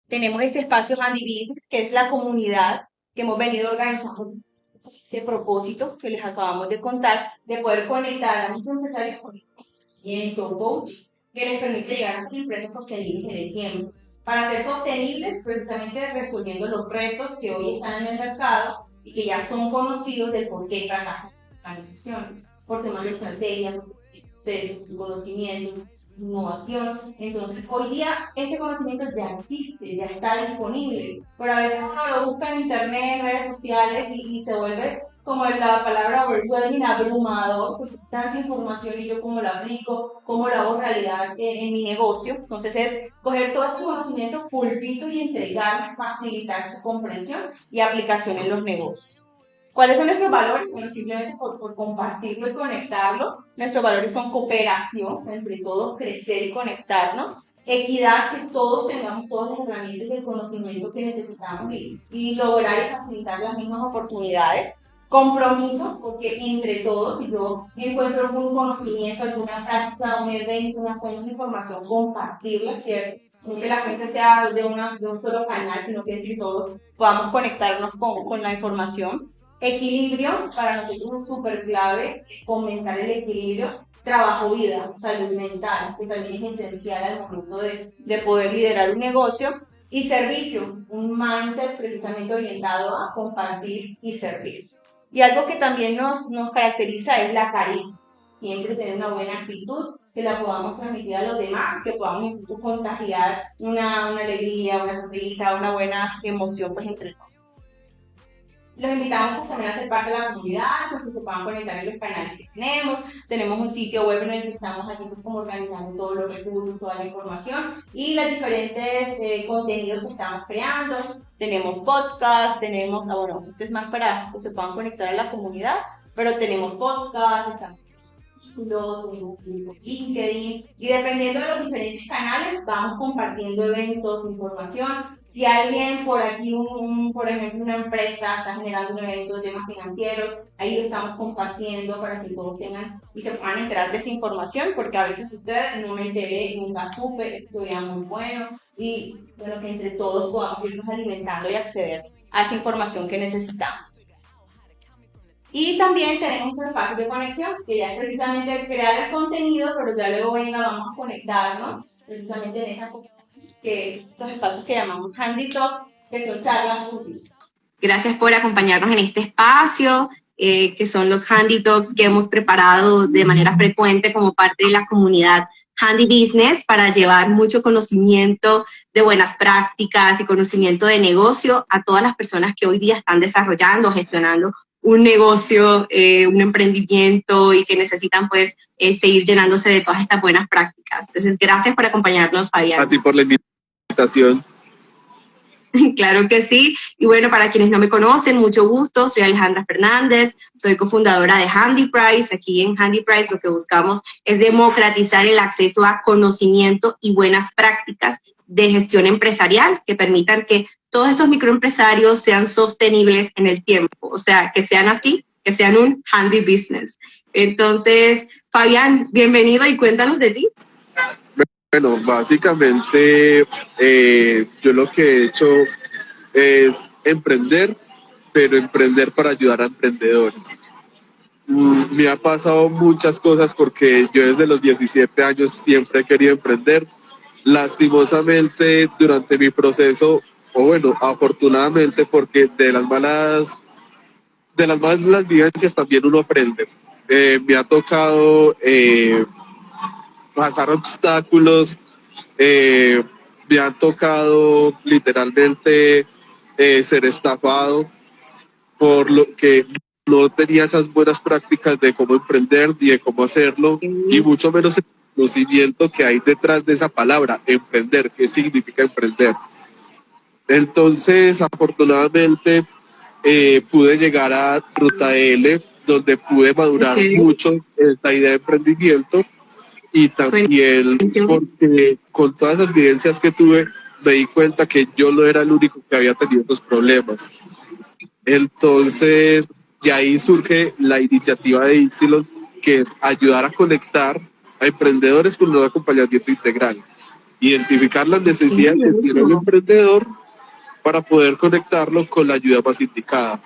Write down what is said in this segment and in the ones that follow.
tenemos este espacio Handy Business, que es la comunidad que hemos venido organizando de propósito que les acabamos de contar, de poder conectar a muchos empresarios con conocimiento, coaching, que les permite llegar a ser empresas sostenibles en el tiempo. Para ser sostenibles, precisamente resolviendo los retos que hoy están en el mercado y que ya son conocidos del por qué trabajan en la organización, por temas de estrategia, procesos, conocimiento, innovación. Entonces, hoy día este conocimiento ya existe, ya está disponible, pero a veces uno lo busca en internet, en redes sociales y se vuelve como la palabra overwhelming, abrumador, porque tanta información y yo cómo la aplico, cómo la hago realidad en mi negocio. Entonces es coger todo ese conocimiento, pulpito y entregar, facilitar su comprensión y aplicación en los negocios. ¿Cuáles son nuestros valores? Bueno, simplemente por compartirlo y conectarlo. Nuestros valores son cooperación, entre todos crecer y conectarnos. Equidad, que todos tengamos todas las herramientas y el conocimiento que necesitamos y lograr y facilitar las mismas oportunidades. Compromiso, porque entre todos, si yo encuentro algún conocimiento, alguna práctica, un evento, una fuente de información, compartirla, ¿cierto? No que la gente sea de un solo canal, sino que entre todos podamos conectarnos con la información. Equilibrio, para nosotros es súper clave fomentar el equilibrio. Trabajo-vida, salud mental, que también es esencial al momento de poder liderar un negocio. Y servicio, un mindset precisamente orientado a compartir y servir. Y algo que también nos caracteriza es la carisma. Siempre tener una buena actitud, que la podamos transmitir a los demás, que podamos incluso contagiar una alegría, una sonrisa, una buena emoción pues entre todos. Los invitamos pues, también a ser parte de la comunidad, pues, que se puedan conectar en los canales que tenemos. Tenemos un sitio web en el que estamos aquí pues, como organizando todos los recursos, toda la información y los diferentes contenidos que estamos creando. Tenemos podcast, tenemos, bueno, este es más para que se puedan conectar a la comunidad, pero tenemos podcast, estamos tenemos LinkedIn y dependiendo de los diferentes canales vamos compartiendo eventos, información. Si alguien por aquí, por ejemplo, una empresa está generando un evento de temas financieros, ahí lo estamos compartiendo para que todos tengan y se puedan enterar de esa información, porque a veces ustedes no me enteré, nunca supe, esto sería muy bueno y bueno, que entre todos podamos irnos alimentando y acceder a esa información que necesitamos. Y también tenemos muchos espacios de conexión, que ya es precisamente crear el contenido, pero ya luego venga, vamos a conectarnos precisamente en esa que es estos espacios que llamamos Handy Talks, que son charlas útiles. Gracias por acompañarnos en este espacio, que son los Handy Talks que hemos preparado de manera frecuente como parte de la comunidad Handy Business para llevar mucho conocimiento de buenas prácticas y conocimiento de negocio a todas las personas que hoy día están desarrollando, gestionando un negocio, un emprendimiento y que necesitan pues seguir llenándose de todas estas buenas prácticas. Entonces, gracias por acompañarnos, Fabián. A ti por la invitación. Claro que sí. Y bueno, para quienes no me conocen, mucho gusto. Soy Alejandra Fernández, soy cofundadora de Handy Price. Aquí en Handy Price lo que buscamos es democratizar el acceso a conocimiento y buenas prácticas de gestión empresarial que permitan que todos estos microempresarios sean sostenibles en el tiempo. O sea, que sean así, que sean un handy business. Entonces, Fabián, bienvenido y cuéntanos de ti. Bueno, básicamente yo lo que he hecho es emprender, pero emprender para ayudar a emprendedores. Me ha pasado muchas cosas porque yo desde los 17 años siempre he querido emprender. Lastimosamente durante mi proceso, o bueno, afortunadamente porque de las malas vivencias también uno aprende. Me ha tocado pasar obstáculos, me han tocado literalmente ser estafado por lo que no tenía esas buenas prácticas de cómo emprender ni de cómo hacerlo, y mucho menos el conocimiento que hay detrás de esa palabra, emprender, qué significa emprender. Entonces, afortunadamente, pude llegar a Ruta L, donde pude madurar mucho esta idea de emprendimiento. Y también porque con todas las vivencias que tuve me di cuenta que yo no era el único que había tenido estos problemas. Entonces, de ahí surge la iniciativa de Ypsilon, que es ayudar a conectar a emprendedores con un acompañamiento integral. identificar las Qué necesidades que tiene el buenísimo. emprendedor para poder conectarlo con la ayuda más indicada.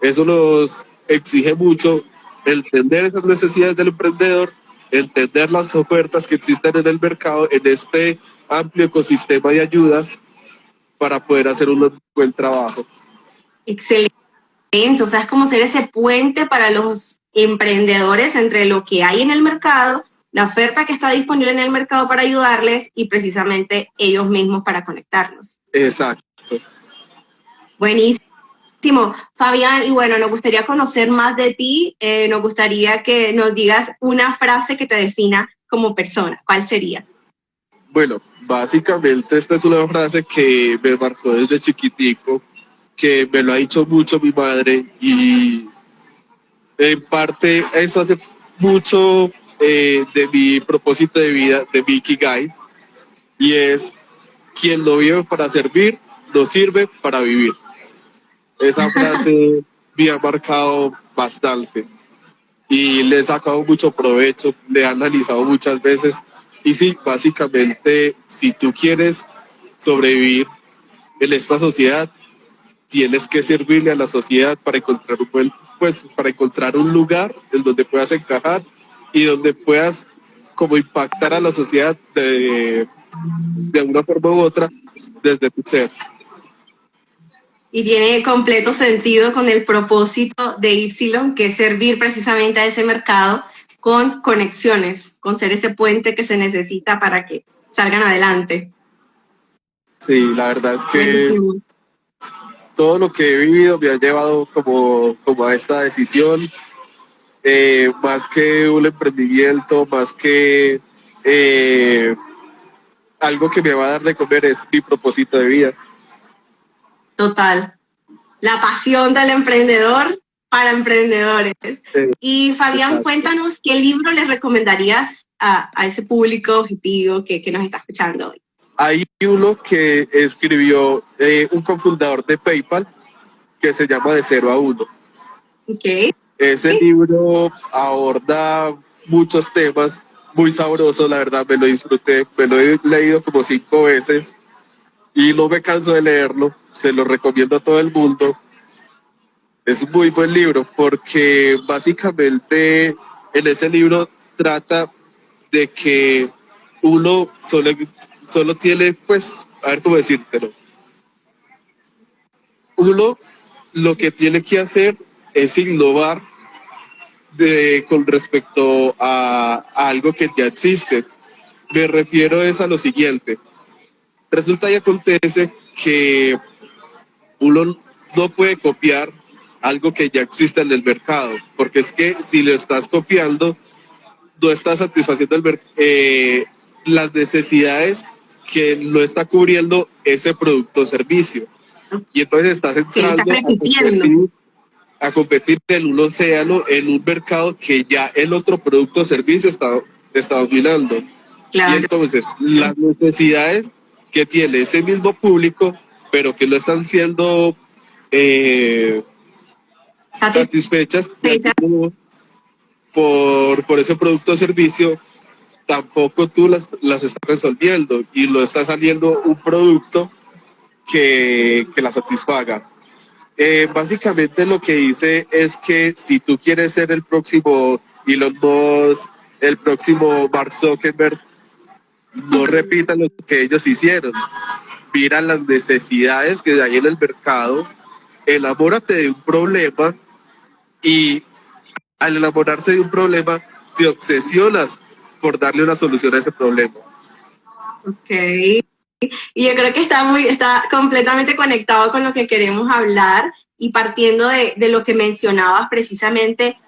Eso nos exige mucho entender esas necesidades del emprendedor, entender las ofertas que existen en el mercado, en este amplio ecosistema de ayudas para poder hacer un buen trabajo. Excelente. O sea, es como ser ese puente para los emprendedores entre lo que hay en el mercado, la oferta que está disponible en el mercado para ayudarles y precisamente ellos mismos para conectarnos. Exacto. Buenísimo. Fabián, y bueno, nos gustaría conocer más de ti. Nos gustaría que nos digas una frase que te defina como persona. ¿Cuál sería? Bueno, básicamente esta es una frase que me marcó desde chiquitico, que me lo ha dicho mucho mi madre y en parte eso hace mucho de mi propósito de vida, de mi Ikigai, y es quien no vive para servir, no sirve para vivir. Esa frase me ha marcado bastante y le he sacado mucho provecho, le he analizado muchas veces y sí, básicamente si tú quieres sobrevivir en esta sociedad, tienes que servirle a la sociedad para encontrar un buen, pues, para encontrar un lugar en donde puedas encajar y donde puedas como impactar a la sociedad de una forma u otra desde tu ser. Y tiene completo sentido con el propósito de Ipsilon, que es servir precisamente a ese mercado con conexiones, con ser ese puente que se necesita para que salgan adelante. Sí, la verdad es que Buenísimo. todo lo que he vivido me ha llevado como a esta decisión, más que un emprendimiento, más que algo que me va a dar de comer, es mi propósito de vida. Total. La pasión del emprendedor para emprendedores. Y Fabián, Exacto. cuéntanos qué libro les recomendarías a ese público objetivo que nos está escuchando hoy. Hay uno que escribió un cofundador de PayPal que se llama De Cero a Uno. Okay. Ese libro aborda muchos temas, muy sabroso, la verdad, me lo disfruté, me lo he leído como 5 veces y no me canso de leerlo, se lo recomiendo a todo el mundo. Es un muy buen libro porque básicamente en ese libro trata de que uno solo tiene, pues, a ver cómo decírtelo, uno lo que tiene que hacer es innovar con respecto a algo que ya existe. Me refiero es a lo siguiente. Resulta y acontece que uno no puede copiar algo que ya existe en el mercado, porque es que si lo estás copiando, no estás satisfaciendo las necesidades que no está cubriendo ese producto o servicio. Y entonces estás Que estás entrando repitiendo. a competir en un océano, en un mercado que ya el otro producto o servicio está dominando. Y Claro. entonces las necesidades que tiene ese mismo público, pero que no están siendo satisfechas de Satisfecha. algún modo por ese producto o servicio, tampoco tú las estás resolviendo y no está saliendo un producto que la satisfaga. Básicamente lo que dice es que si tú quieres ser el próximo Elon Musk, el próximo Mark Zuckerberg, no repitan lo que ellos hicieron. Mira las necesidades que hay en el mercado, enamórate de un problema y al enamorarse de un problema te obsesionas por darle una solución a ese problema. Ok. Y yo creo que está completamente conectado con lo que queremos hablar y partiendo de lo que mencionabas precisamente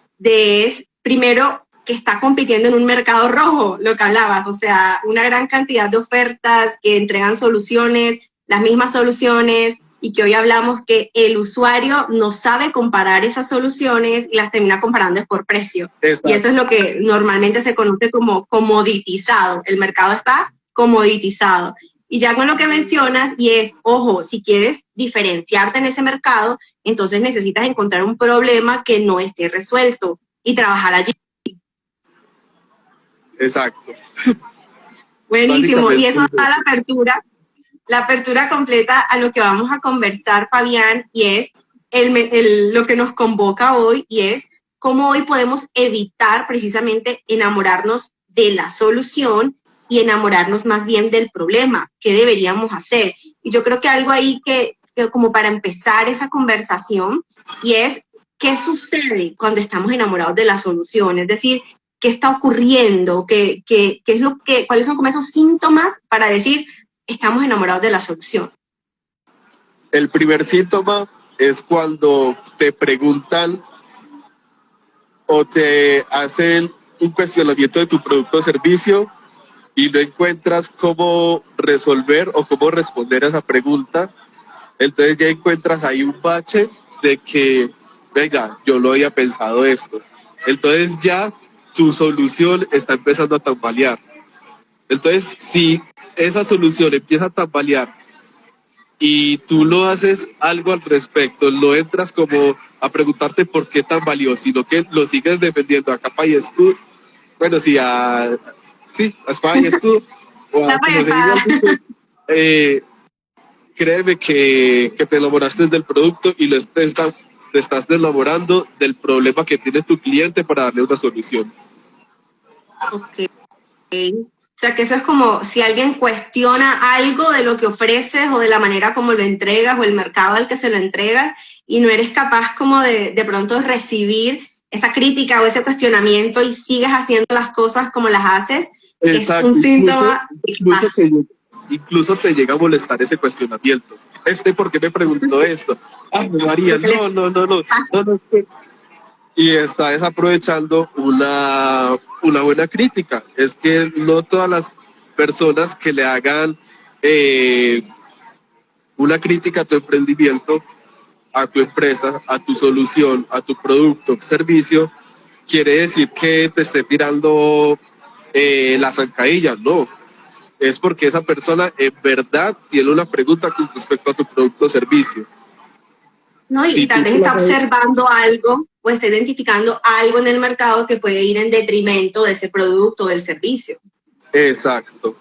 primero, que está compitiendo en un mercado rojo, lo que hablabas, o sea, una gran cantidad de ofertas que entregan soluciones, las mismas soluciones, y que hoy hablamos que el usuario no sabe comparar esas soluciones y las termina comparando es por precio. Exacto. Y eso es lo que normalmente se conoce como comoditizado. El mercado está comoditizado. Y ya con lo que mencionas, y es, ojo, si quieres diferenciarte en ese mercado, entonces necesitas encontrar un problema que no esté resuelto y trabajar allí. Exacto. Buenísimo, y eso Básicamente, da la apertura completa a lo que vamos a conversar, Fabián, y es lo que nos convoca hoy, y es cómo hoy podemos evitar precisamente enamorarnos de la solución y enamorarnos más bien del problema. ¿Qué deberíamos hacer? Y yo creo que algo ahí que como para empezar esa conversación, y es qué sucede cuando estamos enamorados de la solución, es decir, qué está ocurriendo, cuáles son como esos síntomas para decir estamos enamorados de la solución. el primer síntoma es cuando te preguntan o te hacen un cuestionamiento de tu producto o servicio y no encuentras cómo resolver o cómo responder a esa pregunta. Entonces ya encuentras ahí un bache de que, venga, yo lo había pensado esto. Entonces ya tu solución está empezando a tambalear. Entonces, si esa solución empieza a tambalear y tú no haces algo al respecto, no entras como a preguntarte por qué tambaleó, sino que lo sigues defendiendo a capa y escudo, bueno, sí, a espada y escudo, o a como se diga el dicho, créeme que te enamoraste del producto y te estás enamorando del problema que tiene tu cliente para darle una solución. Ok. O sea, que eso es como si alguien cuestiona algo de lo que ofreces o de la manera como lo entregas o el mercado al que se lo entregas y no eres capaz como de pronto recibir esa crítica o ese cuestionamiento y sigues haciendo las cosas como las haces, Exacto, es un síntoma de que estás... incluso te llega a molestar ese cuestionamiento. ¿Por qué me preguntó esto? Ay, María, no. Y está desaprovechando una buena crítica. Es que no todas las personas que le hagan una crítica a tu emprendimiento, a tu empresa, a tu solución, a tu producto, servicio, quiere decir que te esté tirando la zancadilla. No, es porque esa persona en verdad tiene una pregunta con respecto a tu producto o servicio. ¿No? Si Y tal tú vez está observando algo o está identificando algo en el mercado que puede ir en detrimento de ese producto o del servicio. Exacto.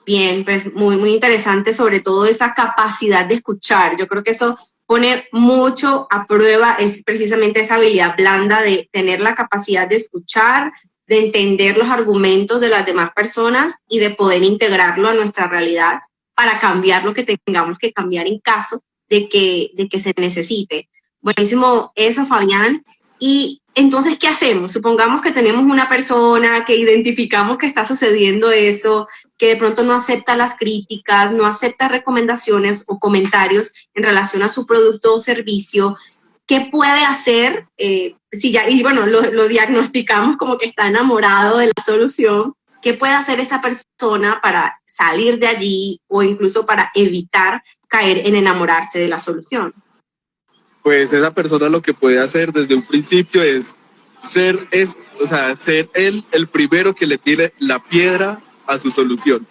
Bien, pues muy interesante, sobre todo esa capacidad de escuchar. Yo creo que eso pone mucho a prueba, es precisamente esa habilidad blanda de tener la capacidad de escuchar, de entender los argumentos de las demás personas y de poder integrarlo a nuestra realidad para cambiar lo que tengamos que cambiar en caso de que se necesite. Buenísimo eso, Fabián. Y entonces, ¿qué hacemos? Supongamos que tenemos una persona que identificamos que está sucediendo eso, que de pronto no acepta las críticas, no acepta recomendaciones o comentarios en relación a su producto o servicio. ¿Qué puede hacer? Y bueno, lo diagnosticamos como que está enamorado de la solución. ¿Qué puede hacer esa persona para salir de allí o incluso para evitar caer en enamorarse de la solución? Pues esa persona lo que puede hacer desde un principio es ser él el primero que le tire la piedra a su solución.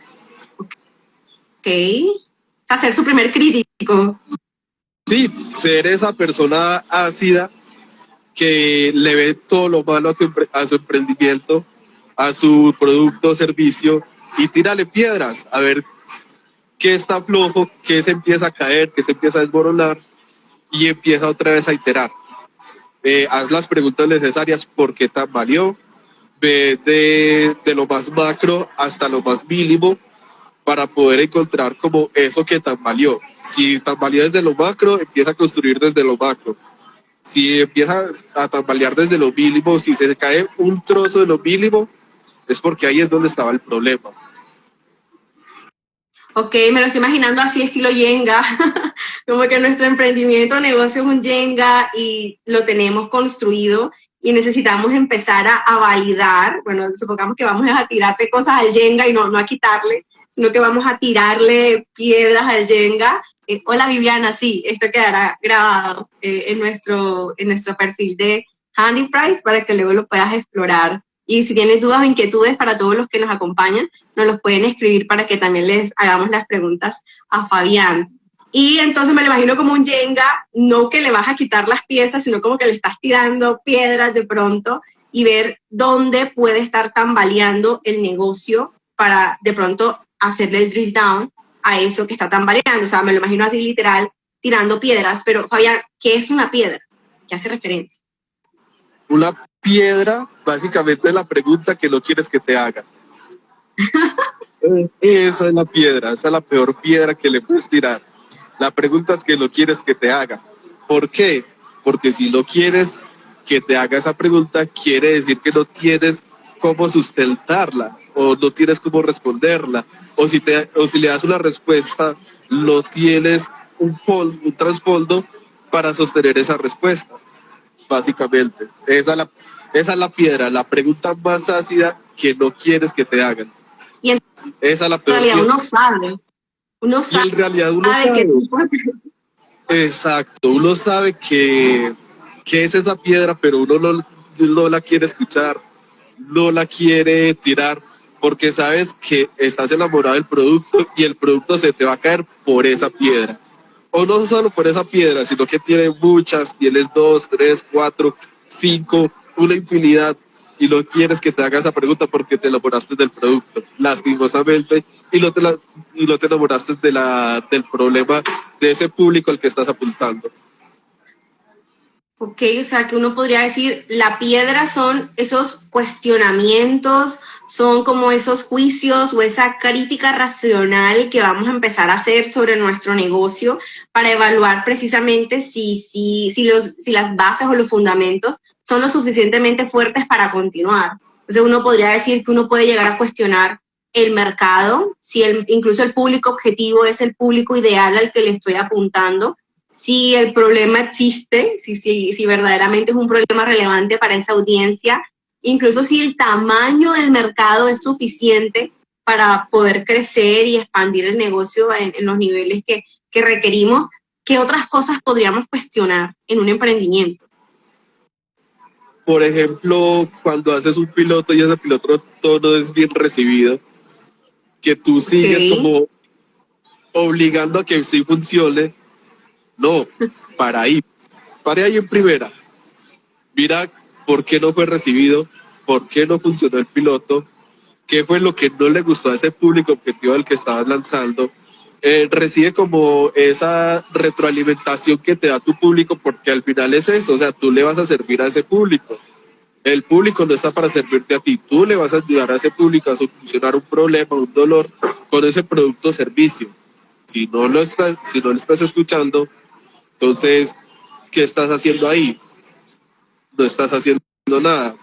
Ok. O sea, ser su primer crítico. Sí, ser esa persona ácida que le ve todo lo malo a su emprendimiento, a su producto o servicio y tírale piedras a ver qué está flojo, qué se empieza a caer, qué se empieza a desmoronar y empieza otra vez a iterar. Haz las preguntas necesarias, ¿por qué tambaleó? Ve de lo más macro hasta lo más mínimo para poder encontrar como eso que tambaleó. Si tambaleó desde lo macro, empieza a construir desde lo macro. Si empieza a tambalear desde lo mínimo, si se cae un trozo de lo mínimo, es porque ahí es donde estaba el problema. Ok, me lo estoy imaginando así, estilo Jenga, como que nuestro emprendimiento o negocio es un Jenga y lo tenemos construido y necesitamos empezar a validar, bueno, supongamos que vamos a tirarle cosas al Jenga y no a quitarle, sino que vamos a tirarle piedras al Jenga. Hola Viviana, sí, esto quedará grabado en nuestro perfil de Handy Price para que luego lo puedas explorar. Y si tienes dudas o inquietudes para todos los que nos acompañan, nos los pueden escribir para que también les hagamos las preguntas a Fabián. Y entonces me lo imagino como un Jenga, no que le vas a quitar las piezas, sino como que le estás tirando piedras de pronto y ver dónde puede estar tambaleando el negocio para de pronto hacerle el drill down a eso que está tambaleando. O sea, me lo imagino así literal, tirando piedras, pero Fabián, ¿qué es una piedra? ¿Qué hace referencia? Una piedra, básicamente, es la pregunta que no quieres que te haga. Esa es la piedra, esa es la peor piedra que le puedes tirar. La pregunta es que no quieres que te haga. ¿Por qué? Porque si no quieres que te haga esa pregunta, quiere decir que no tienes cómo sustentarla o no tienes cómo responderla. O si le das una respuesta, no tienes un trasfondo para sostener esa respuesta, básicamente. Esa es la piedra, la pregunta más ácida que no quieres que te hagan. Y en Esa es la peor realidad piedra. uno Y sabe en realidad uno que sabe. Exacto, uno sabe que es esa piedra, pero uno no la quiere escuchar, no la quiere tirar, porque sabes que estás enamorado del producto y el producto se te va a caer por esa piedra. O no solo por esa piedra, sino que tiene muchas, tienes 2, 3, 4, 5, una infinidad, y no quieres que te haga esa pregunta porque te enamoraste del producto, lastimosamente, y no te enamoraste del problema de ese público al que estás apuntando. Ok, o sea que uno podría decir, la piedra son esos cuestionamientos, son como esos juicios o esa crítica racional que vamos a empezar a hacer sobre nuestro negocio para evaluar precisamente si las bases o los fundamentos son lo suficientemente fuertes para continuar. Entonces uno podría decir que uno puede llegar a cuestionar el mercado, si incluso el público objetivo es el público ideal al que le estoy apuntando, si el problema existe, si verdaderamente es un problema relevante para esa audiencia, incluso si el tamaño del mercado es suficiente para poder crecer y expandir el negocio en los niveles que requerimos, ¿qué otras cosas podríamos cuestionar en un emprendimiento? Por ejemplo, cuando haces un piloto y ese piloto todo es bien recibido, que tú sigues como obligando a que sí funcione. No, para ahí en primera. Mira por qué no fue recibido, por qué no funcionó el piloto, qué fue lo que no le gustó a ese público objetivo al que estabas lanzando. Recibe como esa retroalimentación que te da tu público, porque al final es eso, o sea, tú le vas a servir a ese público. El público no está para servirte a ti, tú le vas a ayudar a ese público a solucionar un problema, un dolor con ese producto o servicio. Si no lo estás escuchando, entonces, ¿qué estás haciendo ahí? No estás haciendo nada.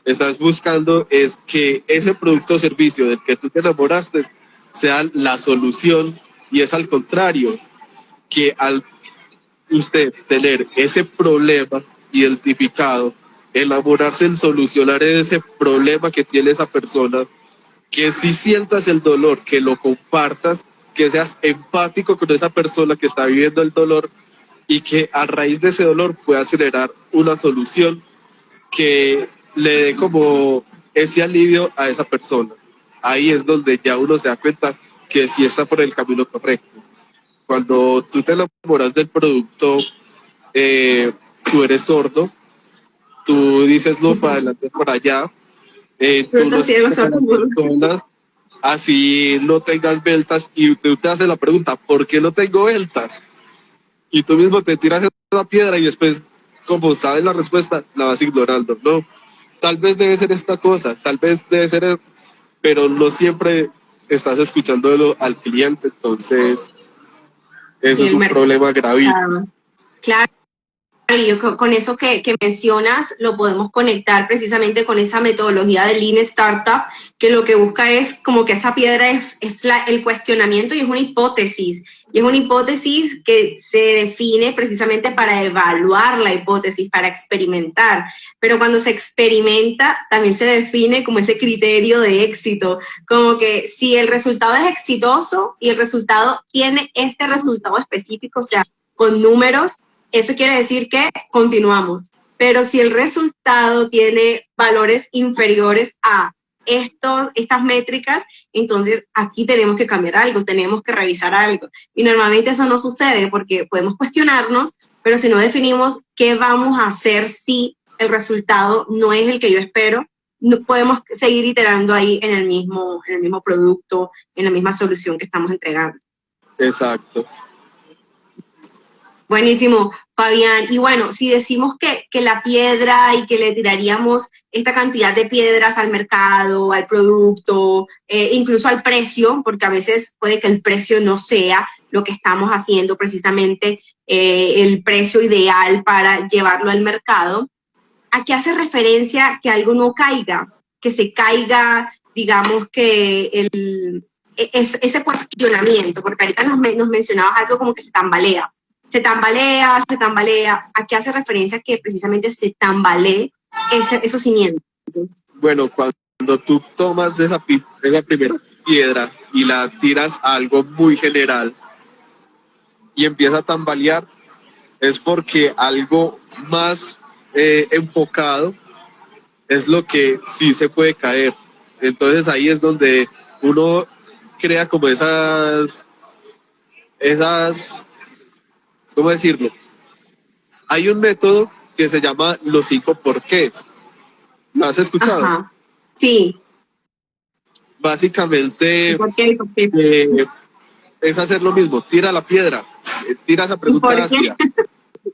Estás buscando es que ese producto o servicio del que tú te enamoraste sea la solución, y es al contrario, que al usted tener ese problema identificado, enamorarse en solucionar ese problema que tiene esa persona, que si sientas el dolor, que lo compartas, que seas empático con esa persona que está viviendo el dolor, y que a raíz de ese dolor puedas generar una solución que le dé como ese alivio a esa persona. Ahí es donde ya uno se da cuenta que sí está por el camino correcto. Cuando tú te enamoras del producto, tú eres sordo, tú dices no para adelante, para allá, tú no escuchas a las personas, así no tengas ventas, y tú te haces la pregunta, ¿por qué no tengo ventas? Y tú mismo te tiras esa piedra y después, como sabes la respuesta, la vas ignorando. No, tal vez debe ser esta cosa, tal vez debe ser, pero no siempre estás escuchándolo al cliente, entonces eso es un problema gravísimo. Claro. Y yo con eso que mencionas lo podemos conectar precisamente con esa metodología de Lean Startup, que lo que busca es como que esa piedra es el cuestionamiento, y es una hipótesis. Y es una hipótesis que se define precisamente para evaluar la hipótesis, para experimentar. Pero cuando se experimenta, también se define como ese criterio de éxito, como que si el resultado es exitoso y el resultado tiene este resultado específico, o sea, con números, eso quiere decir que continuamos. Pero si el resultado tiene valores inferiores a estas métricas, entonces aquí tenemos que cambiar algo, tenemos que revisar algo. Y normalmente eso no sucede porque podemos cuestionarnos, pero si no definimos qué vamos a hacer si el resultado no es el que yo espero, no podemos seguir iterando ahí en el mismo producto, en la misma solución que estamos entregando. Exacto. Buenísimo, Fabián. Y bueno, si decimos que la piedra y que le tiraríamos esta cantidad de piedras al mercado, al producto, incluso al precio, porque a veces puede que el precio no sea lo que estamos haciendo precisamente el precio ideal para llevarlo al mercado, ¿a qué hace referencia que algo no caiga? Que se caiga, digamos que ese cuestionamiento, porque ahorita nos mencionabas algo como que se tambalea. Se tambalea, se tambalea. ¿A qué hace referencia que precisamente se tambalee esos cimientos? Bueno, cuando tú tomas esa primera piedra y la tiras a algo muy general y empieza a tambalear, es porque algo más enfocado es lo que sí se puede caer. Entonces ahí es donde uno crea como esas, ¿cómo decirlo? Hay un método que se llama los 5 porqués. ¿Lo has escuchado? Ajá, sí. Básicamente ¿Por qué? ¿Por qué? es hacer lo mismo, tira la piedra, tira esa pregunta hacia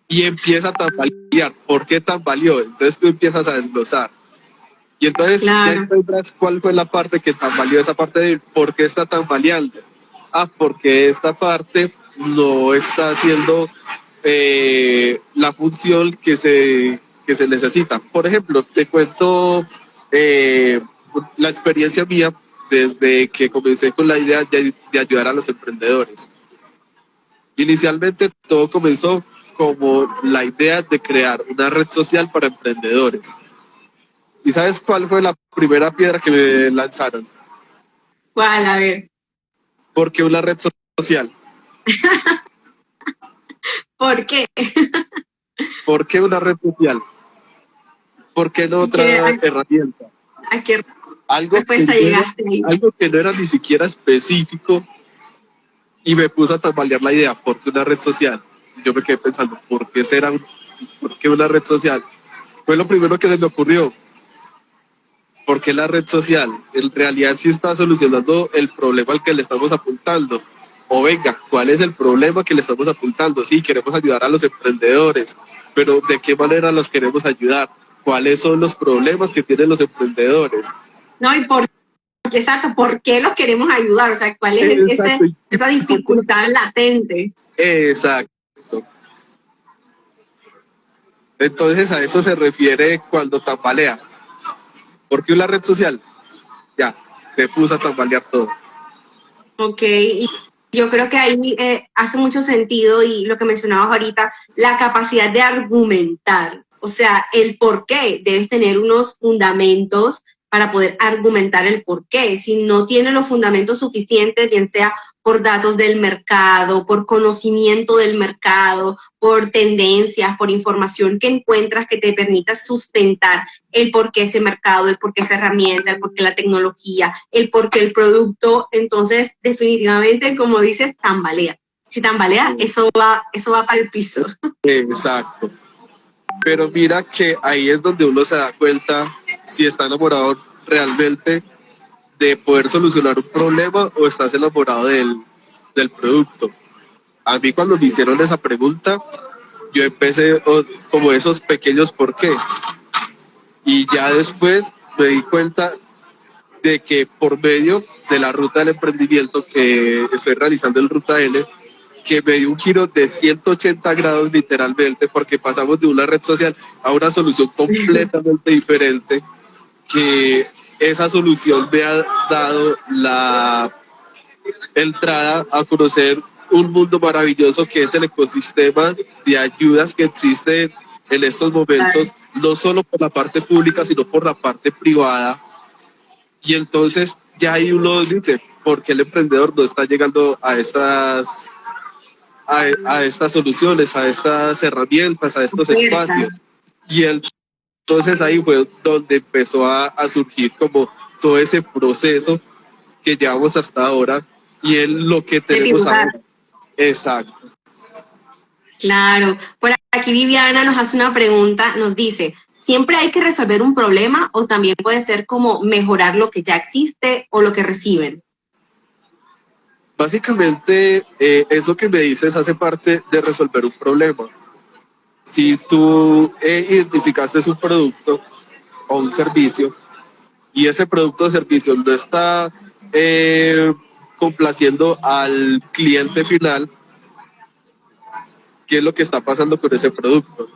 y empieza a tambalear. ¿Por qué tambaleó? Entonces tú empiezas a desglosar. Y entonces ya encuentras cuál fue la parte que tambaleó, esa parte de por qué está tambaleando. Ah, porque esta parte no está haciendo la función que se necesita. Por ejemplo, te cuento la experiencia mía desde que comencé con la idea de ayudar a los emprendedores. Inicialmente todo comenzó como la idea de crear una red social para emprendedores. ¿Y sabes cuál fue la primera piedra que me lanzaron? ¿Cuál? A ver. ¿Por qué una red social? ¿Por qué? ¿Por qué una red social? ¿Por qué no otra herramienta? ¿A qué Algo respuesta llegaste ahí? Algo que no era ni siquiera específico y me puse a tambalear la idea. ¿Por qué una red social? Yo me quedé pensando, ¿por qué una red social? Fue lo primero que se me ocurrió. ¿Por qué la red social? En realidad sí está solucionando el problema al que le estamos apuntando. O venga, ¿cuál es el problema que le estamos apuntando? Sí, queremos ayudar a los emprendedores, pero ¿de qué manera los queremos ayudar? ¿Cuáles son los problemas que tienen los emprendedores? No, y exacto, ¿por qué los queremos ayudar? O sea, ¿cuál es esa dificultad latente? Exacto. Entonces a eso se refiere cuando tambalea. ¿Por qué una red social? Ya, se puso a tambalear todo. Ok, y yo creo que ahí hace mucho sentido y lo que mencionabas ahorita, la capacidad de argumentar, o sea, el por qué, debes tener unos fundamentos para poder argumentar el por qué. Si no tienes los fundamentos suficientes, bien sea por datos del mercado, por conocimiento del mercado, por tendencias, por información que encuentras que te permita sustentar el por qué ese mercado, el por qué esa herramienta, el por qué la tecnología, el por qué el producto, entonces definitivamente, como dices, tambalea. Si tambalea, eso va para el piso. Exacto. Pero mira que ahí es donde uno se da cuenta si está enamorado realmente de poder solucionar un problema o estás enamorado del producto. A mí cuando me hicieron esa pregunta, yo empecé como esos pequeños por qué. Y ya después me di cuenta de que por medio de la ruta del emprendimiento que estoy realizando en Ruta N, que me dio un giro de 180 grados literalmente, porque pasamos de una red social a una solución completamente diferente, que esa solución me ha dado la entrada a conocer un mundo maravilloso que es el ecosistema de ayudas que existe en estos momentos, no solo por la parte pública, sino por la parte privada. Y entonces ya ahí uno dice, ¿por qué el emprendedor no está llegando a estas soluciones, a estas herramientas, a estos espacios? Y entonces ahí fue donde empezó a surgir como todo ese proceso que llevamos hasta ahora y en lo que tenemos ahora. Exacto. Claro. Por aquí Viviana nos hace una pregunta, nos dice, ¿siempre hay que resolver un problema o también puede ser como mejorar lo que ya existe o lo que reciben? Básicamente, eso que me dices hace parte de resolver un problema. Si tú identificaste un producto o un servicio y ese producto o servicio no está complaciendo al cliente final, ¿qué es lo que está pasando con ese producto?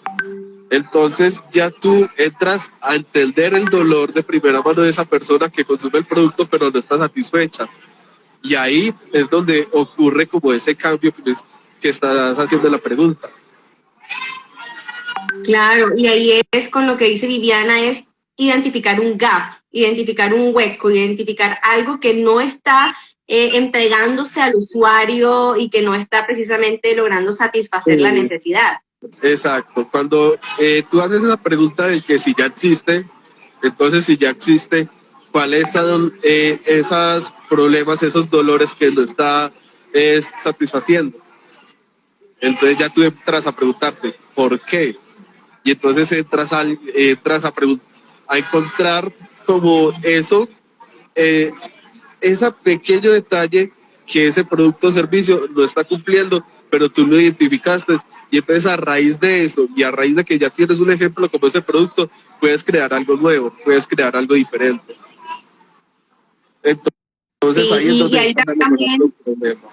Entonces ya tú entras a entender el dolor de primera mano de esa persona que consume el producto pero no está satisfecha. Y ahí es donde ocurre como ese cambio que estás haciendo la pregunta. Claro, y ahí es con lo que dice Viviana, es identificar un gap, identificar un hueco, identificar algo que no está entregándose al usuario y que no está precisamente logrando satisfacer la necesidad. Exacto. Cuando tú haces esa pregunta de que si ya existe, entonces si ya existe, ¿cuáles son esos problemas, esos dolores que no está satisfaciendo? Entonces ya tú entras a preguntarte, ¿por qué? Y entonces entras a encontrar como eso, ese pequeño detalle que ese producto o servicio no está cumpliendo, pero tú lo identificaste. Y entonces a raíz de eso y a raíz de que ya tienes un ejemplo como ese producto, puedes crear algo nuevo, puedes crear algo diferente. Entonces Sí, ahí es y donde ahí van a mejorar también, los problemas.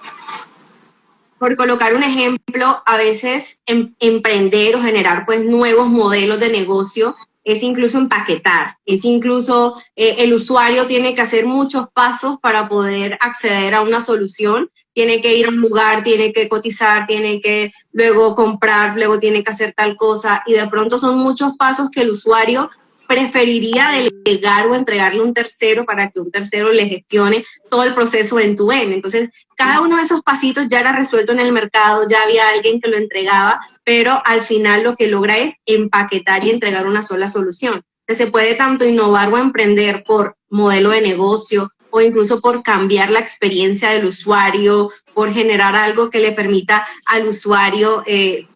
por colocar un ejemplo, a veces emprender o generar pues nuevos modelos de negocio es incluso empaquetar, es incluso el usuario tiene que hacer muchos pasos para poder acceder a una solución, tiene que ir a un lugar, tiene que cotizar, tiene que luego comprar, luego tiene que hacer tal cosa y de pronto son muchos pasos que el usuario preferiría delegar o entregarle a un tercero para que un tercero le gestione todo el proceso en tu end. Entonces, cada uno de esos pasitos ya era resuelto en el mercado, ya había alguien que lo entregaba, pero al final lo que logra es empaquetar y entregar una sola solución. Entonces, se puede tanto innovar o emprender por modelo de negocio o incluso por cambiar la experiencia del usuario, por generar algo que le permita al usuario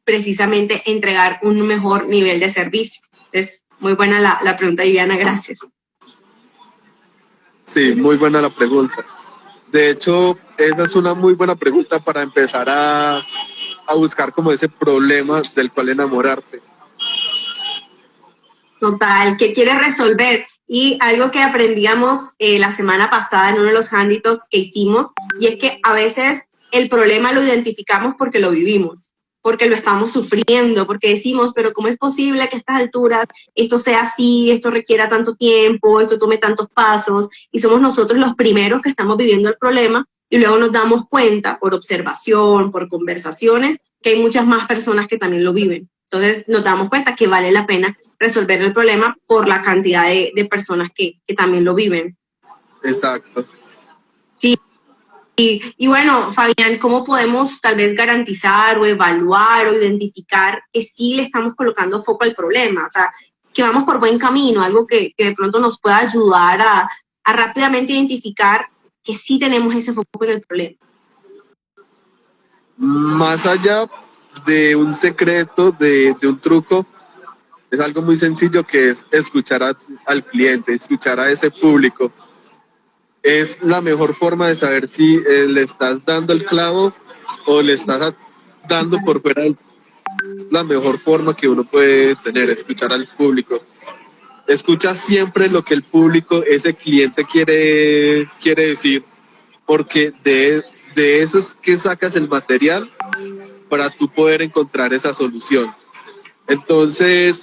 precisamente entregar un mejor nivel de servicio. Entonces, muy buena la pregunta, Viviana, gracias. Sí, muy buena la pregunta. De hecho, esa es una muy buena pregunta para empezar a buscar como ese problema del cual enamorarte. Total, que quieres resolver. Y algo que aprendíamos la semana pasada en uno de los handy talks que hicimos, y es que a veces el problema lo identificamos porque lo vivimos, porque lo estamos sufriendo, porque decimos, pero ¿cómo es posible que a estas alturas esto sea así, esto requiera tanto tiempo, esto tome tantos pasos? Y somos nosotros los primeros que estamos viviendo el problema y luego nos damos cuenta por observación, por conversaciones, que hay muchas más personas que también lo viven. Entonces nos damos cuenta que vale la pena resolver el problema por la cantidad de personas que también lo viven. Exacto. Sí. Y bueno, Fabián, ¿cómo podemos tal vez garantizar o evaluar o identificar que sí le estamos colocando foco al problema? O sea, que vamos por buen camino, algo que de pronto nos pueda ayudar a rápidamente identificar que sí tenemos ese foco en el problema. Más allá de un secreto, de un truco, es algo muy sencillo que es escuchar al cliente, escuchar a ese público. Es la mejor forma de saber si le estás dando el clavo o le estás dando por fuera. Es la mejor forma que uno puede tener, escuchar al público. Escucha siempre lo que el público, ese cliente quiere decir, porque de eso es que sacas el material para tú poder encontrar esa solución. Entonces,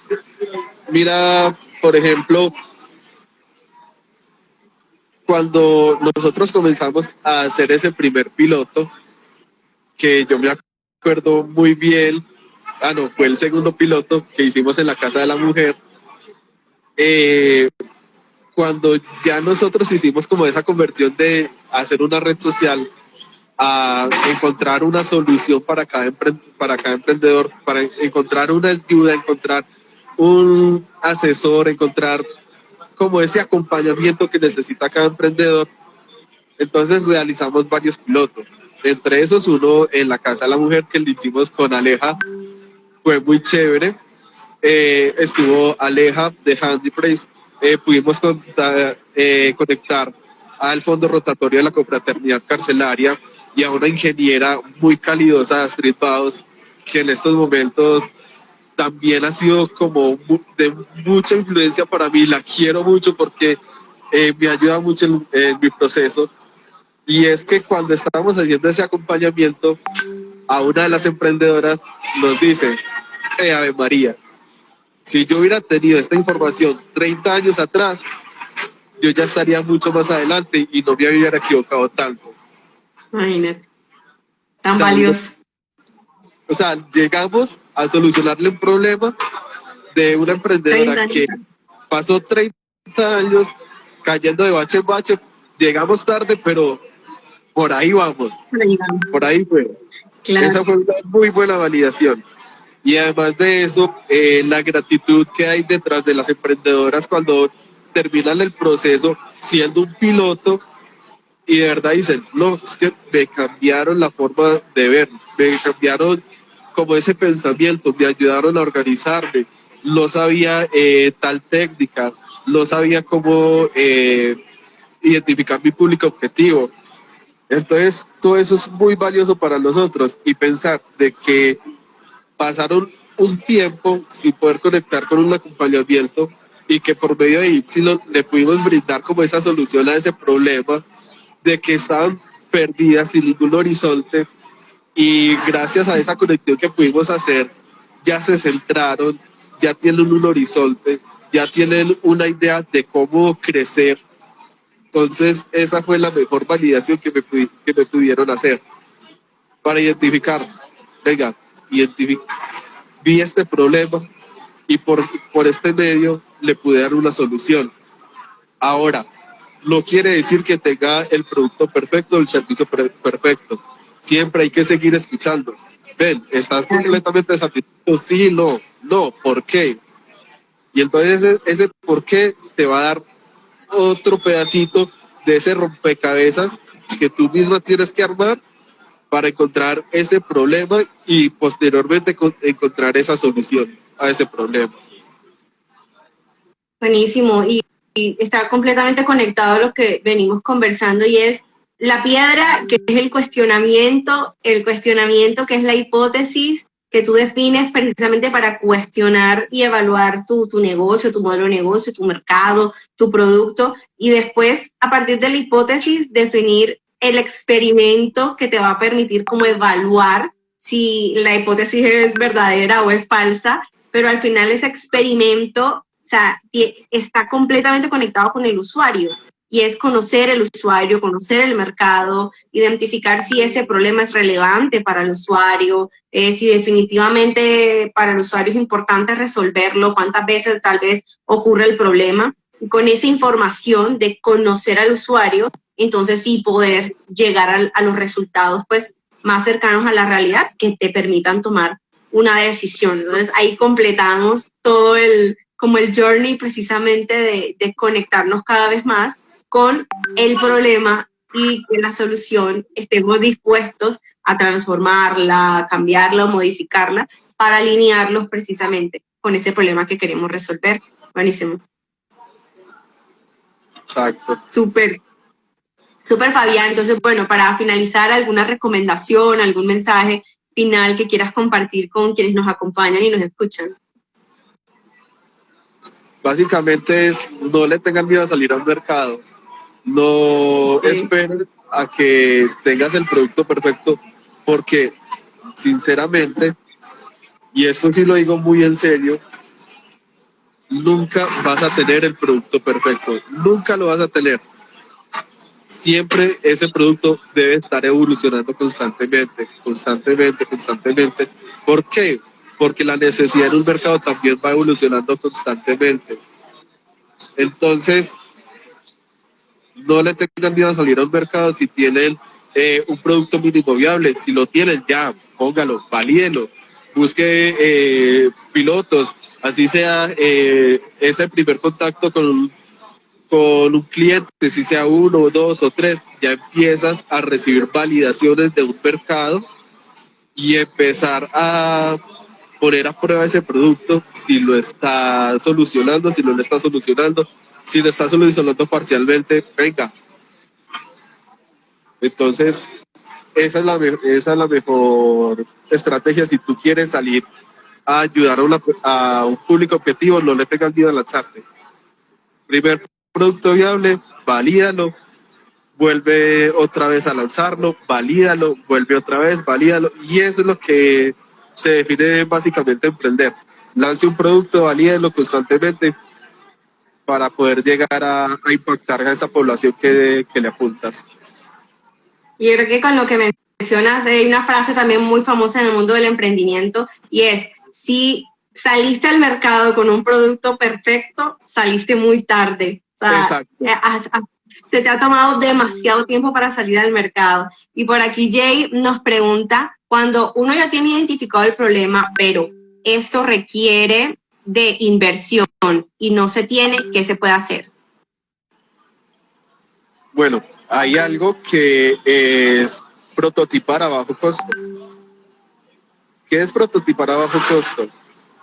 mira, por ejemplo, cuando nosotros comenzamos a hacer ese primer piloto, que yo me acuerdo muy bien, no, fue el segundo piloto que hicimos en la Casa de la Mujer, cuando ya nosotros hicimos como esa conversión de hacer una red social a encontrar una solución para cada emprendedor, para encontrar una ayuda, encontrar un asesor, encontrar como ese acompañamiento que necesita cada emprendedor. Entonces realizamos varios pilotos. Entre esos uno en la Casa de la Mujer que lo hicimos con Aleja, fue muy chévere estuvo Aleja de Handypraise, pudimos conectar al fondo rotatorio de la confraternidad carcelaria y a una ingeniera muy calidosa de Astrid Baos, que en estos momentos también ha sido como de mucha influencia para mí. La quiero mucho porque me ayuda mucho en mi proceso. Y es que cuando estábamos haciendo ese acompañamiento, a una de las emprendedoras nos dice, Ave María, si yo hubiera tenido esta información 30 años atrás, yo ya estaría mucho más adelante y no me hubiera equivocado tanto. Imagínate, tan O sea, valioso. o sea, llegamos a solucionarle un problema de una emprendedora 30 años. que pasó 30 años cayendo de bache en bache. Llegamos tarde, pero por ahí vamos. Por ahí fue. Claro. Esa fue una muy buena validación. Y además de eso, la gratitud que hay detrás de las emprendedoras cuando terminan el proceso siendo un piloto y de verdad dicen, no, es que me cambiaron la forma de ver, me cambiaron como ese pensamiento, me ayudaron a organizarme, no sabía tal técnica, no sabía cómo identificar mi público objetivo. Entonces, todo eso es muy valioso para nosotros y pensar de que pasaron un tiempo sin poder conectar con un acompañamiento y que por medio de Ipsilon le pudimos brindar como esa solución a ese problema de que estaban perdidas sin ningún horizonte y gracias a esa conexión que pudimos hacer ya se centraron, ya tienen un horizonte, ya tienen una idea de cómo crecer. Entonces esa fue la mejor validación que me pudieron hacer para identificar, venga, vi este problema y por este medio le pude dar una solución. Ahora, no quiere decir que tenga el producto perfecto o el servicio perfecto. Siempre hay que seguir escuchando. Ven, ¿estás completamente satisfecho? Sí, no, ¿por qué? Y entonces ese por qué te va a dar otro pedacito de ese rompecabezas que tú misma tienes que armar para encontrar ese problema y posteriormente encontrar esa solución a ese problema. Buenísimo, y está completamente conectado a lo que venimos conversando y es la piedra, que es el cuestionamiento que es la hipótesis que tú defines precisamente para cuestionar y evaluar tu negocio, tu modelo de negocio, tu mercado, tu producto, y después, a partir de la hipótesis, definir el experimento que te va a permitir como evaluar si la hipótesis es verdadera o es falsa, pero al final ese experimento, o sea, está completamente conectado con el usuario y es conocer el usuario, conocer el mercado, identificar si ese problema es relevante para el usuario, si definitivamente para el usuario es importante resolverlo, cuántas veces tal vez ocurre el problema. Y con esa información de conocer al usuario, entonces sí poder llegar a los resultados pues más cercanos a la realidad que te permitan tomar una decisión. Entonces ahí completamos todo como el journey precisamente de conectarnos cada vez más con el problema y que la solución estemos dispuestos a transformarla, cambiarla o modificarla para alinearlos precisamente con ese problema que queremos resolver. Buenísimo. Exacto. Súper, Fabián. Entonces, bueno, para finalizar, ¿alguna recomendación, algún mensaje final que quieras compartir con quienes nos acompañan y nos escuchan? Básicamente es, no le tengan miedo a salir a un mercado, no esperen a que tengas el producto perfecto, porque sinceramente, y esto sí lo digo muy en serio, nunca vas a tener el producto perfecto, nunca lo vas a tener. Siempre ese producto debe estar evolucionando constantemente. ¿Por qué? Porque la necesidad en un mercado también va evolucionando constantemente. Entonces, no le tengan miedo a salir a un mercado si tienen un producto mínimo viable. Si lo tienen, ya, póngalo, valídelo, busque pilotos, así sea ese primer contacto con un cliente, si sea uno, dos o tres, ya empiezas a recibir validaciones de un mercado y empezar a poner a prueba ese producto, si lo está solucionando, si no lo está solucionando, si lo está solucionando parcialmente, venga. Entonces, esa es la mejor estrategia si tú quieres salir a ayudar a un público objetivo, no le tengas miedo a lanzarte. Primer producto viable, valídalo, vuelve otra vez a lanzarlo, valídalo, vuelve otra vez, valídalo, y eso es lo que se define básicamente emprender. Lance un producto, valídalo constantemente para poder llegar a impactar a esa población que le apuntas. Y yo creo que con lo que mencionas, hay una frase también muy famosa en el mundo del emprendimiento y es, si saliste al mercado con un producto perfecto, saliste muy tarde. O sea, se te ha tomado demasiado tiempo para salir al mercado. Y por aquí Jay nos pregunta, cuando uno ya tiene identificado el problema, pero esto requiere de inversión y no se tiene, ¿qué se puede hacer? Bueno, hay algo que es prototipar a bajo costo. ¿Qué es prototipar a bajo costo?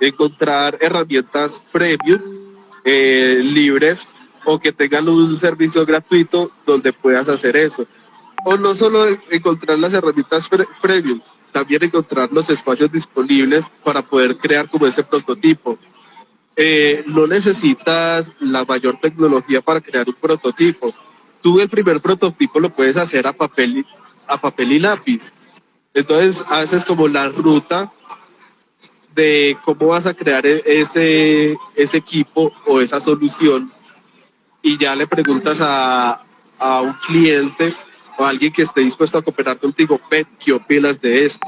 Encontrar herramientas premium, libres, o que tengan un servicio gratuito donde puedas hacer eso. O no solo encontrar las herramientas premium, también encontrar los espacios disponibles para poder crear como ese prototipo. No necesitas la mayor tecnología para crear un prototipo. Tú el primer prototipo lo puedes hacer a papel y lápiz. Entonces haces como la ruta de cómo vas a crear ese equipo o esa solución, y ya le preguntas a un cliente o a alguien que esté dispuesto a cooperar contigo, ¿qué opinas de esto?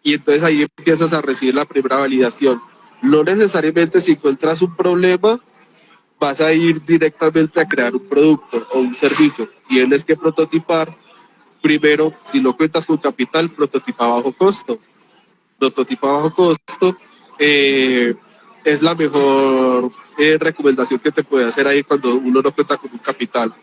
Y entonces ahí empiezas a recibir la primera validación. No necesariamente si encuentras un problema vas a ir directamente a crear un producto o un servicio. Tienes que prototipar. Primero, si no cuentas con capital, prototipa a bajo costo. Prototipa a bajo costo es la mejor recomendación que te puede hacer ahí cuando uno no cuenta con un capital.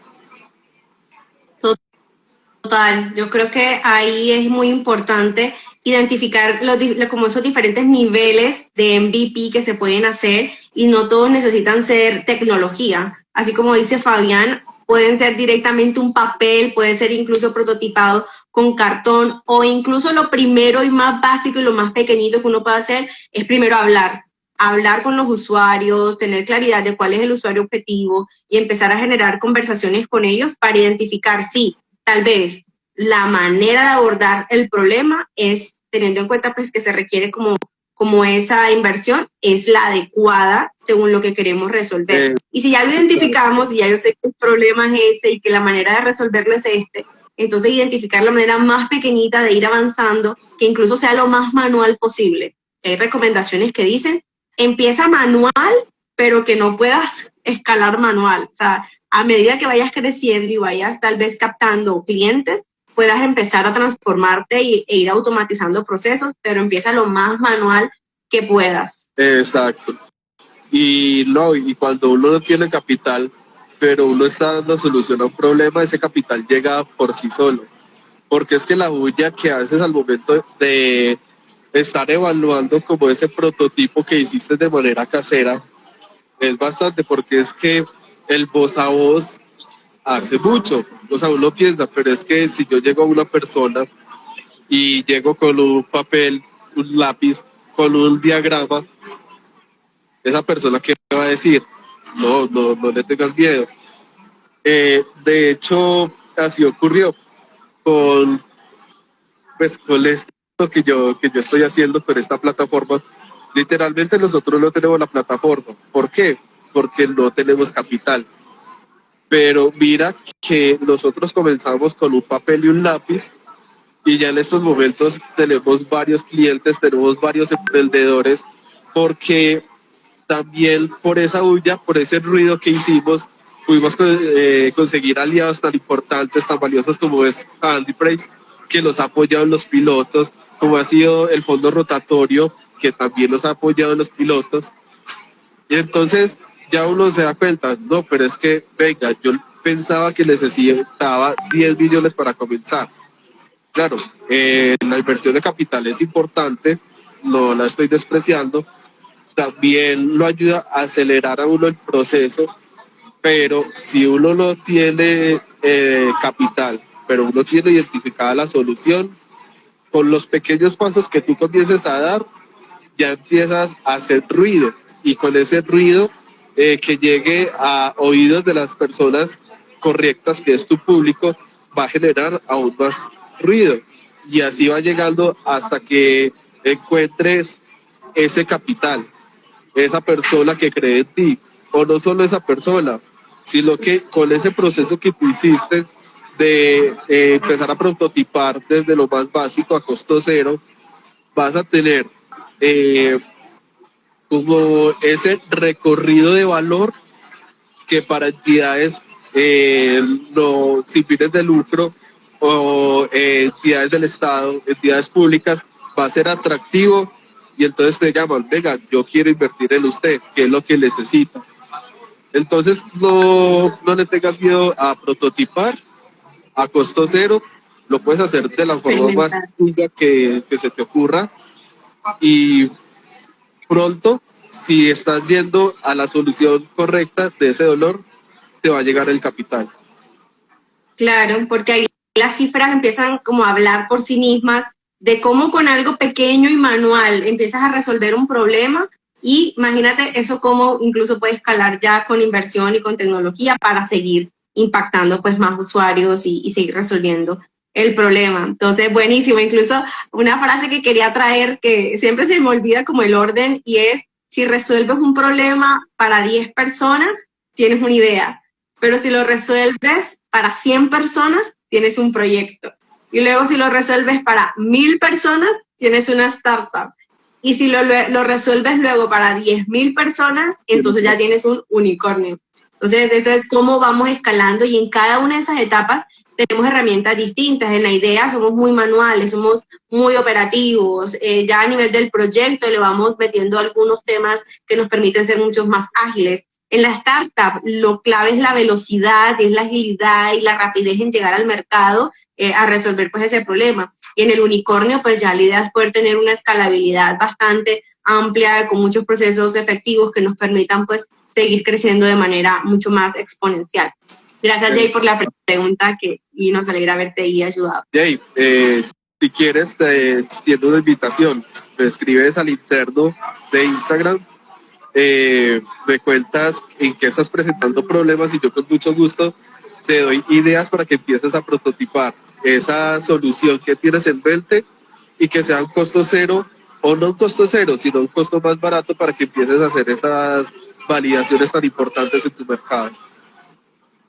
Total, yo creo que ahí es muy importante identificar como esos diferentes niveles de MVP que se pueden hacer y no todos necesitan ser tecnología. Así como dice Fabián, pueden ser directamente un papel, puede ser incluso prototipado con cartón o incluso lo primero y más básico y lo más pequeñito que uno puede hacer es primero hablar con los usuarios, tener claridad de cuál es el usuario objetivo y empezar a generar conversaciones con ellos para identificar, sí, tal vez la manera de abordar el problema es teniendo en cuenta pues que se requiere como esa inversión es la adecuada según lo que queremos resolver. Y si ya lo identificamos y ya yo sé que el problema es ese y que la manera de resolverlo es este, entonces identificar la manera más pequeñita de ir avanzando, que incluso sea lo más manual posible. Hay recomendaciones que dicen, empieza manual, pero que no puedas escalar manual. O sea, a medida que vayas creciendo y vayas tal vez captando clientes, puedas empezar a transformarte e ir automatizando procesos, pero empieza lo más manual que puedas. Exacto. Y cuando uno no tiene capital, pero uno está dando solución a un problema, ese capital llega por sí solo. Porque es que la bulla que haces al momento de estar evaluando como ese prototipo que hiciste de manera casera es bastante, porque es que el voz a voz hace mucho. O sea, uno piensa, pero es que si yo llego a una persona y llego con un papel, un lápiz, con un diagrama, esa persona, ¿qué va a decir? No le tengas miedo. De hecho, así ocurrió con esto que yo estoy haciendo con esta plataforma. Literalmente nosotros no tenemos la plataforma. ¿Por qué? Porque no tenemos capital. Pero mira que nosotros comenzamos con un papel y un lápiz, y ya en estos momentos tenemos varios clientes, tenemos varios emprendedores, porque también por esa bulla, por ese ruido que hicimos, pudimos conseguir aliados tan importantes, tan valiosos como es Handypraise, que nos ha apoyado en los pilotos, como ha sido el fondo rotatorio, que también nos ha apoyado en los pilotos. Y entonces ya uno se da cuenta, no, pero es que, venga, yo pensaba que necesitaba 10 millones para comenzar. Claro, la inversión de capital es importante, no la estoy despreciando, también lo ayuda a acelerar a uno el proceso, pero si uno no tiene capital, pero uno tiene identificada la solución, con los pequeños pasos que tú comiences a dar, ya empiezas a hacer ruido, y con ese ruido que llegue a oídos de las personas correctas, que es tu público, va a generar aún más ruido, y así va llegando hasta que encuentres ese capital, esa persona que cree en ti, o no solo esa persona, sino que con ese proceso que tú hiciste de empezar a prototipar desde lo más básico a costo cero, vas a tener eh, como ese recorrido de valor que para entidades no, sin fines de lucro, o entidades del Estado, entidades públicas, va a ser atractivo, y entonces te llaman, venga, yo quiero invertir en usted, ¿qué es lo que necesita? Entonces no le tengas miedo a prototipar a costo cero, lo puedes hacer de la forma más Experimentar. sencilla que se te ocurra, y pronto, si estás yendo a la solución correcta de ese dolor, te va a llegar el capital. Claro, porque ahí las cifras empiezan como a hablar por sí mismas de cómo con algo pequeño y manual empiezas a resolver un problema, y imagínate eso cómo incluso puede escalar ya con inversión y con tecnología para seguir impactando pues más usuarios y seguir resolviendo el problema. Entonces, buenísimo. Incluso una frase que quería traer que siempre se me olvida como el orden, y es: si resuelves un problema para 10 personas, tienes una idea, pero si lo resuelves para 100 personas, tienes un proyecto. Y luego si lo resuelves para 1000 personas, tienes una startup. Y si lo resuelves luego para 10.000 personas, entonces ya tienes un unicornio. Entonces, eso es cómo vamos escalando, y en cada una de esas etapas tenemos herramientas distintas. En la idea somos muy manuales, somos muy operativos. Ya a nivel del proyecto le vamos metiendo algunos temas que nos permiten ser mucho más ágiles. En la startup, lo clave es la velocidad, es la agilidad y la rapidez en llegar al mercado a resolver pues ese problema. Y en el unicornio, pues ya la idea es poder tener una escalabilidad bastante amplia, con muchos procesos efectivos que nos permitan pues seguir creciendo de manera mucho más exponencial. Gracias, Jay, por la pregunta y nos alegra haberte ahí ayudado. Jay, si quieres te extiendo una invitación, me escribes al interno de Instagram, me cuentas en qué estás presentando problemas, y yo con mucho gusto te doy ideas para que empieces a prototipar esa solución que tienes en mente, y que sea un costo cero, o no un costo cero, sino un costo más barato, para que empieces a hacer esas validaciones tan importantes en tu mercado.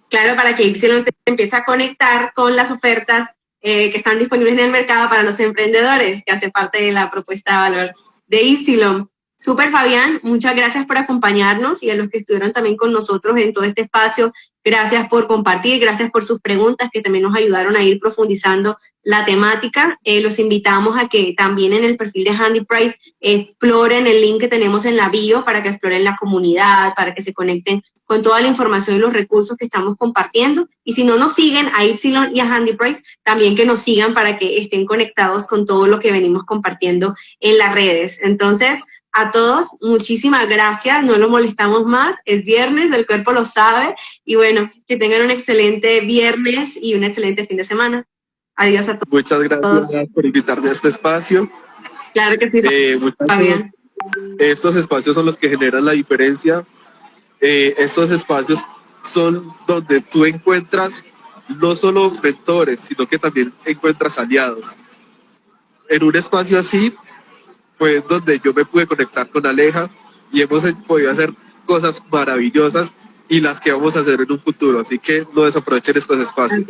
Claro, para que Ypsilon te empiece a conectar con las ofertas que están disponibles en el mercado para los emprendedores, que hace parte de la propuesta de valor de Ypsilon. Súper, Fabián, muchas gracias por acompañarnos, y a los que estuvieron también con nosotros en todo este espacio, gracias por compartir, gracias por sus preguntas que también nos ayudaron a ir profundizando la temática. Los invitamos a que también en el perfil de Handy Price exploren el link que tenemos en la bio, para que exploren la comunidad, para que se conecten con toda la información y los recursos que estamos compartiendo. Y si no nos siguen a Ypsilon y a Handy Price, también que nos sigan para que estén conectados con todo lo que venimos compartiendo en las redes. Entonces, a todos, muchísimas gracias, no los molestamos más, es viernes, el cuerpo lo sabe, y bueno, que tengan un excelente viernes y un excelente fin de semana. Adiós a todos. Muchas gracias por invitarme a este espacio. Claro que sí, Fabián. Estos espacios son los que generan la diferencia. Estos espacios son donde tú encuentras no solo mentores, sino que también encuentras aliados. En un espacio así, pues donde yo me pude conectar con Aleja, y hemos podido hacer cosas maravillosas, y las que vamos a hacer en un futuro. Así que no desaprovechen estos espacios.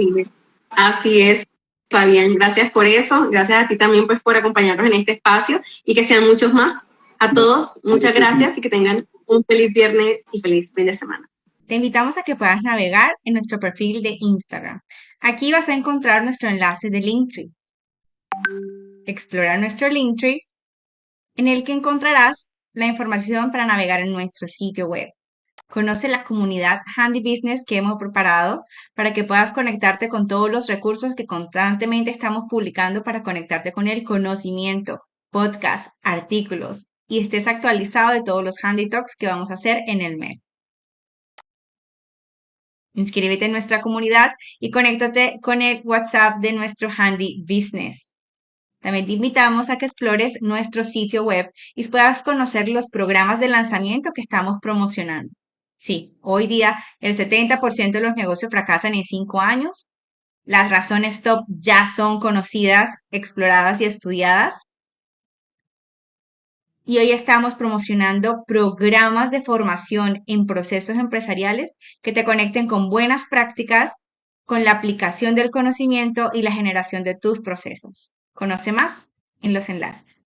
Así es, Fabián. Gracias por eso. Gracias a ti también pues por acompañarnos en este espacio, y que sean muchos más. A todos, muchas gracias, y que tengan un feliz viernes y feliz fin de semana. Te invitamos a que puedas navegar en nuestro perfil de Instagram. Aquí vas a encontrar nuestro enlace de Linktree. Explora nuestro Linktree, en el que encontrarás la información para navegar en nuestro sitio web. Conoce la comunidad Handy Business que hemos preparado para que puedas conectarte con todos los recursos que constantemente estamos publicando para conectarte con el conocimiento podcasts, artículos y estés actualizado de todos los Handy Talks que vamos a hacer en el mes. Inscríbete en nuestra comunidad y conéctate con el WhatsApp de nuestro Handy Business. También te invitamos a que explores nuestro sitio web y puedas conocer los programas de lanzamiento que estamos promocionando. Sí, hoy día el 70% de los negocios fracasan en 5 años. Las razones top ya son conocidas, exploradas y estudiadas. Y hoy estamos promocionando programas de formación en procesos empresariales que te conecten con buenas prácticas, con la aplicación del conocimiento y la generación de tus procesos. Conoce más en los enlaces.